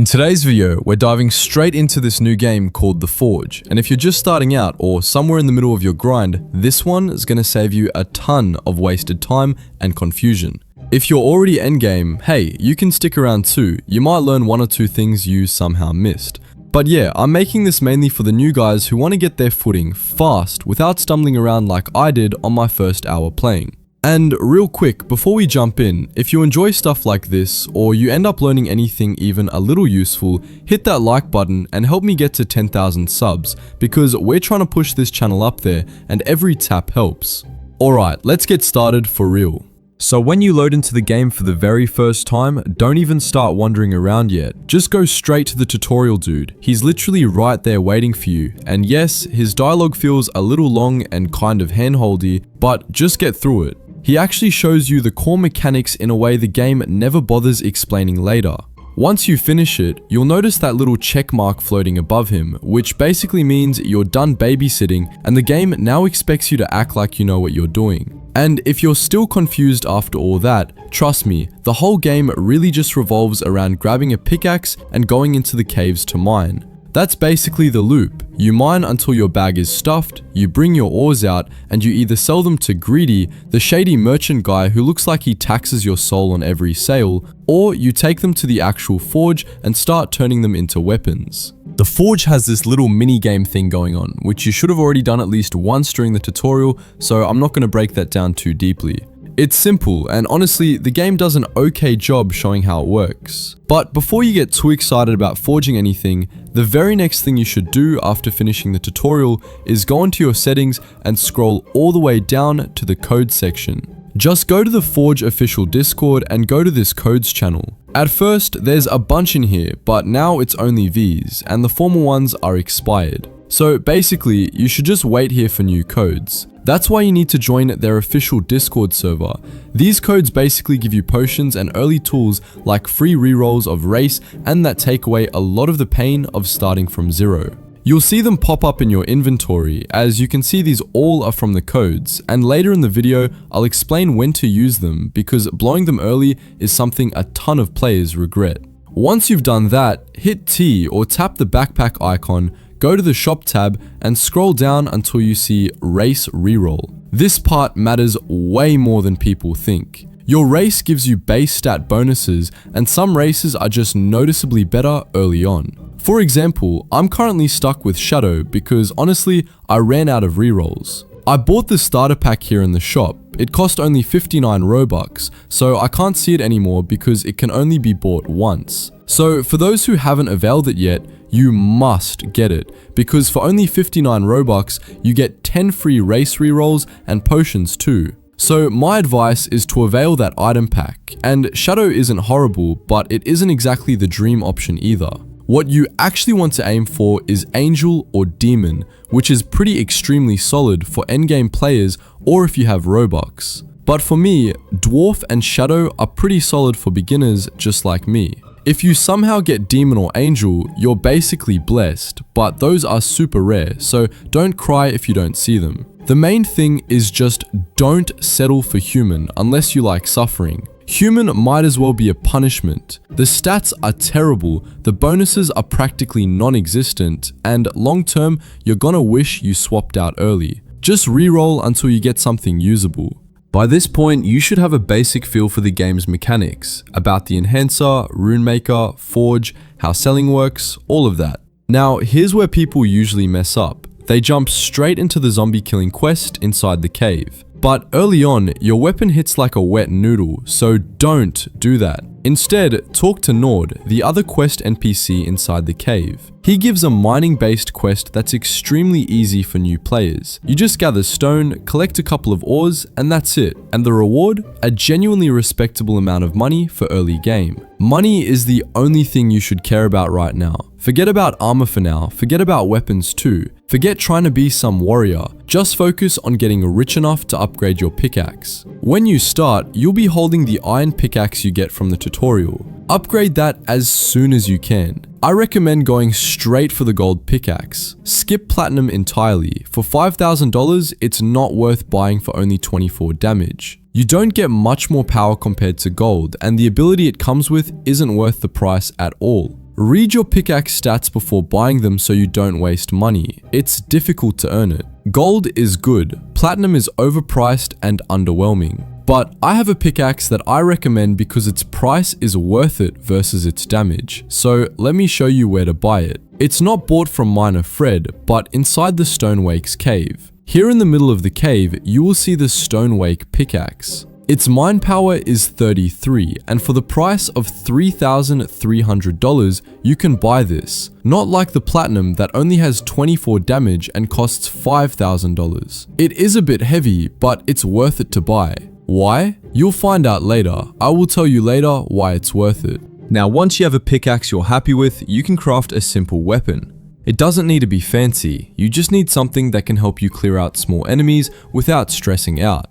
In today's video, we're diving straight into this new game called The Forge, and if you're just starting out or somewhere in the middle of your grind, this one is going to save you a ton of wasted time and confusion. If you're already endgame, hey, you can stick around too. You might learn one or two things you somehow missed. But yeah, I'm making this mainly for the new guys who want to get their footing fast without stumbling around like I did on my first hour playing. And real quick, before we jump in, if you enjoy stuff like this, or you end up learning anything even a little useful, hit that like button and help me get to 10,000 subs, because we're trying to push this channel up there, and every tap helps. Alright, let's get started for real. So when you load into the game for the very first time, don't even start wandering around yet. Just go straight to the tutorial dude. He's literally right there waiting for you. And yes, his dialogue feels a little long and kind of handholdy, but just get through it. He actually shows you the core mechanics in a way the game never bothers explaining later. Once you finish it, you'll notice that little check mark floating above him, which basically means you're done babysitting and the game now expects you to act like you know what you're doing. And if you're still confused after all that, trust me, the whole game really just revolves around grabbing a pickaxe and going into the caves to mine. That's basically the loop. You mine until your bag is stuffed, you bring your ores out, and you either sell them to Greedy, the shady merchant guy who looks like he taxes your soul on every sale, or you take them to the actual forge and start turning them into weapons. The Forge has this little mini game thing going on, which you should have already done at least once during the tutorial, so I'm not going to break that down too deeply. It's simple, and honestly, the game does an okay job showing how it works. But before you get too excited about forging anything, the very next thing you should do after finishing the tutorial is go into your settings and scroll all the way down to the code section. Just go to the Forge official Discord and go to this codes channel. At first, there's a bunch in here, but now it's only these, and the former ones are expired. So basically, you should just wait here for new codes. That's why you need to join their official Discord server. These codes basically give you potions and early tools like free rerolls of race and that take away a lot of the pain of starting from zero. You'll see them pop up in your inventory, as you can see these all are from the codes, and later in the video I'll explain when to use them because blowing them early is something a ton of players regret. Once you've done that, hit T or tap the backpack icon, go to the shop tab and scroll down until you see race reroll. This part matters way more than people think. Your race gives you base stat bonuses and some races are just noticeably better early on. For example, I'm currently stuck with Shadow because honestly, I ran out of rerolls. I bought the starter pack here in the shop. It cost only 59 Robux, so I can't see it anymore because it can only be bought once. So for those who haven't availed it yet, you must get it, because for only 59 Robux, you get 10 free race rerolls and potions too. So my advice is to avail that item pack, and Shadow isn't horrible, but it isn't exactly the dream option either. What you actually want to aim for is Angel or Demon, which is pretty extremely solid for endgame players or if you have Robux. But for me, Dwarf and Shadow are pretty solid for beginners just like me. If you somehow get Demon or Angel, you're basically blessed, but those are super rare, so don't cry if you don't see them. The main thing is just don't settle for Human unless you like suffering. Human might as well be a punishment. The stats are terrible, the bonuses are practically non-existent, and long term, you're gonna wish you swapped out early. Just reroll until you get something usable. By this point, you should have a basic feel for the game's mechanics, about the enhancer, rune maker, forge, how selling works, all of that. Now, here's where people usually mess up. They jump straight into the zombie killing quest inside the cave. But early on, your weapon hits like a wet noodle, so don't do that. Instead, talk to Nord, the other quest NPC inside the cave. He gives a mining-based quest that's extremely easy for new players. You just gather stone, collect a couple of ores, and that's it. And the reward? A genuinely respectable amount of money for early game. Money is the only thing you should care about right now. Forget about armor for now, forget about weapons too. Forget trying to be some warrior. Just focus on getting rich enough to upgrade your pickaxe. When you start, you'll be holding the iron pickaxe you get from the tutorial. Upgrade that as soon as you can. I recommend going straight for the gold pickaxe. Skip platinum entirely. For $5,000, it's not worth buying for only 24 damage. You don't get much more power compared to gold, and the ability it comes with isn't worth the price at all. Read your pickaxe stats before buying them so you don't waste money. It's difficult to earn it. Gold is good, platinum is overpriced and underwhelming. But I have a pickaxe that I recommend because its price is worth it versus its damage. So let me show you where to buy it. It's not bought from miner Fred, but inside the Stonewake's cave. Here in the middle of the cave, you will see the Stonewake pickaxe. Its mine power is 33, and for the price of $3,300, you can buy this. Not like the platinum that only has 24 damage and costs $5,000. It is a bit heavy, but it's worth it to buy. Why? You'll find out later. I will tell you later why it's worth it. Now, once you have a pickaxe you're happy with, you can craft a simple weapon. It doesn't need to be fancy, you just need something that can help you clear out small enemies without stressing out.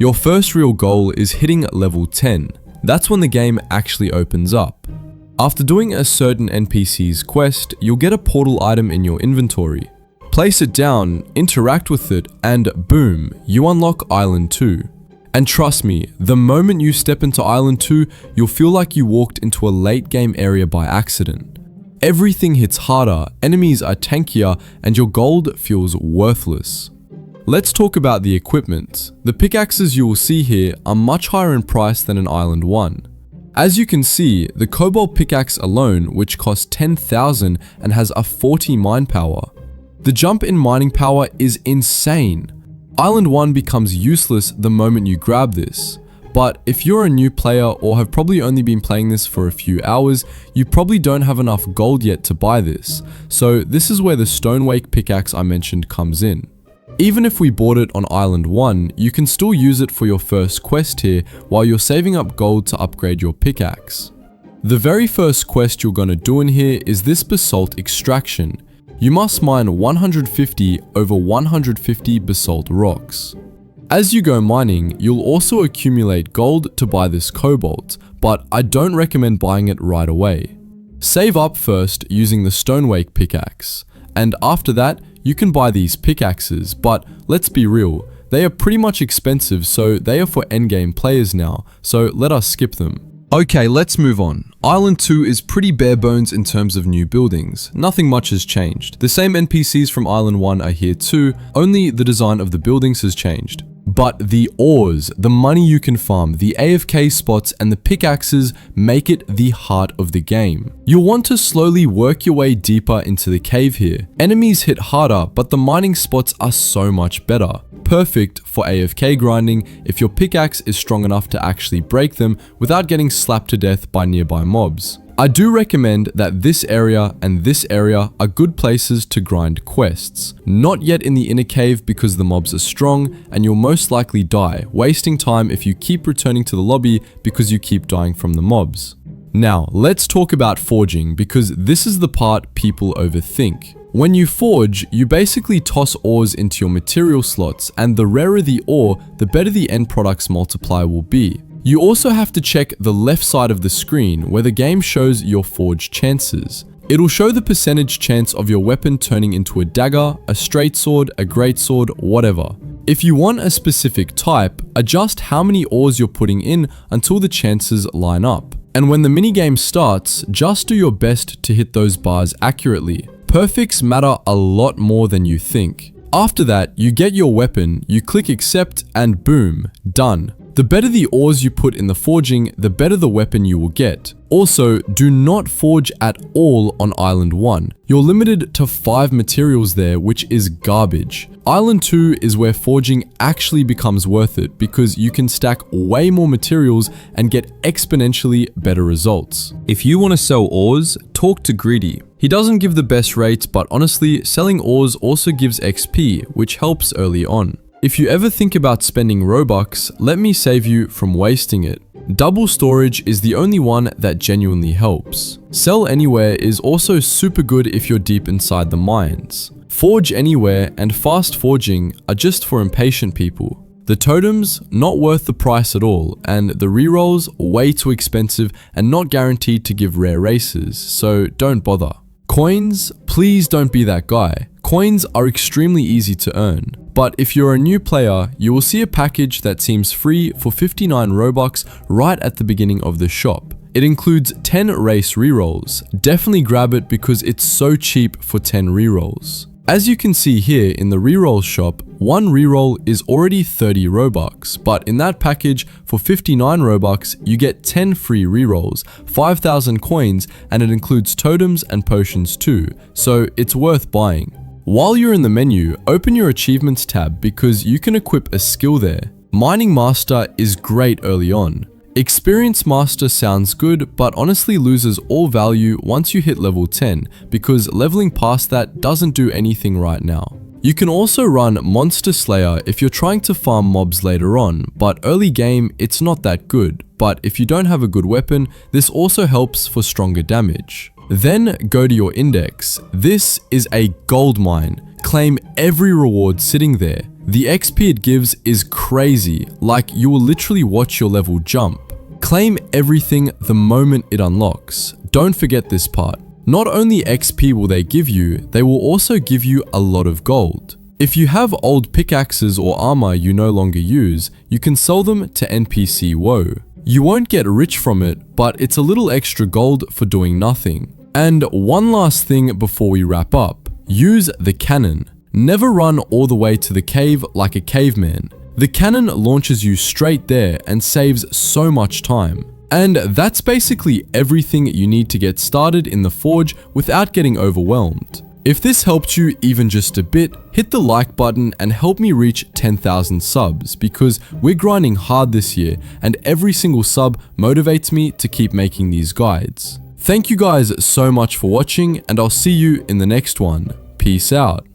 Your first real goal is hitting level 10. That's when the game actually opens up. After doing a certain NPC's quest, you'll get a portal item in your inventory. Place it down, interact with it, and boom, you unlock Island 2. And trust me, the moment you step into Island 2, you'll feel like you walked into a late game area by accident. Everything hits harder, enemies are tankier, and your gold feels worthless. Let's talk about the equipment. The pickaxes you will see here are much higher in price than an Island 1. As you can see, the Cobalt pickaxe alone, which costs 10,000 and has a 40 mine power. The jump in mining power is insane. Island 1 becomes useless the moment you grab this. But if you're a new player or have probably only been playing this for a few hours, you probably don't have enough gold yet to buy this. So this is where the Stonewake pickaxe I mentioned comes in. Even if we bought it on Island 1, you can still use it for your first quest here while you're saving up gold to upgrade your pickaxe. The very first quest you're gonna do in here is this basalt extraction. You must mine 150 over 150 basalt rocks. As you go mining, you'll also accumulate gold to buy this cobalt, but I don't recommend buying it right away. Save up first using the Stonewake pickaxe, and after that, you can buy these pickaxes, but let's be real, they are pretty much expensive, so they are for endgame players now, so let us skip them. Okay, let's move on. Island 2 is pretty bare bones in terms of new buildings. Nothing much has changed. The same NPCs from Island 1 are here too, only the design of the buildings has changed. But the ores, the money you can farm, the AFK spots, and the pickaxes make it the heart of the game. You'll want to slowly work your way deeper into the cave here. Enemies hit harder, but the mining spots are so much better. Perfect for AFK grinding if your pickaxe is strong enough to actually break them without getting slapped to death by nearby mobs. I do recommend that this area and this area are good places to grind quests. Not yet in the inner cave because the mobs are strong and you'll most likely die, wasting time if you keep returning to the lobby because you keep dying from the mobs. Now, let's talk about forging because this is the part people overthink. When you forge, you basically toss ores into your material slots, and the rarer the ore, the better the end product's multiplier will be. You also have to check the left side of the screen where the game shows your forge chances. It'll show the percentage chance of your weapon turning into a dagger, a straight sword, a great sword, whatever. If you want a specific type, adjust how many ores you're putting in until the chances line up. And when the minigame starts, just do your best to hit those bars accurately. Perfects matter a lot more than you think. After that, you get your weapon, you click accept, and boom, done. The better the ores you put in the forging, the better the weapon you will get. Also, do not forge at all on Island 1. You're limited to 5 materials there, which is garbage. Island 2 is where forging actually becomes worth it because you can stack way more materials and get exponentially better results. If you want to sell ores, talk to Greedy. He doesn't give the best rates, but honestly, selling ores also gives XP, which helps early on. If you ever think about spending Robux, let me save you from wasting it. Double storage is the only one that genuinely helps. Sell Anywhere is also super good if you're deep inside the mines. Forge Anywhere and Fast Forging are just for impatient people. The totems, not worth the price at all, and the rerolls, way too expensive and not guaranteed to give rare races, so don't bother. Coins, please don't be that guy. Coins are extremely easy to earn, but if you're a new player, you will see a package that seems free for 59 Robux right at the beginning of the shop. It includes 10 race rerolls. Definitely grab it because it's so cheap for 10 rerolls. As you can see here in the reroll shop, one reroll is already 30 Robux, but in that package for 59 Robux, you get 10 free rerolls, 5,000 coins, and it includes totems and potions too, so it's worth buying. While you're in the menu, open your achievements tab because you can equip a skill there. Mining Master is great early on. Experience Master sounds good, but honestly loses all value once you hit level 10 because leveling past that doesn't do anything right now. You can also run Monster Slayer if you're trying to farm mobs later on, but early game it's not that good, but if you don't have a good weapon, this also helps for stronger damage. Then go to your index. This is a gold mine. Claim every reward sitting there. The XP it gives is crazy, like you will literally watch your level jump. Claim everything the moment it unlocks. Don't forget this part. Not only XP will they give you, they will also give you a lot of gold. If you have old pickaxes or armor you no longer use, you can sell them to NPC WoW. You won't get rich from it, but it's a little extra gold for doing nothing. And one last thing before we wrap up. Use the cannon. Never run all the way to the cave like a caveman. The cannon launches you straight there and saves so much time. And that's basically everything you need to get started in the Forge without getting overwhelmed. If this helped you even just a bit, hit the like button and help me reach 10,000 subs because we're grinding hard this year and every single sub motivates me to keep making these guides. Thank you guys so much for watching and I'll see you in the next one. Peace out.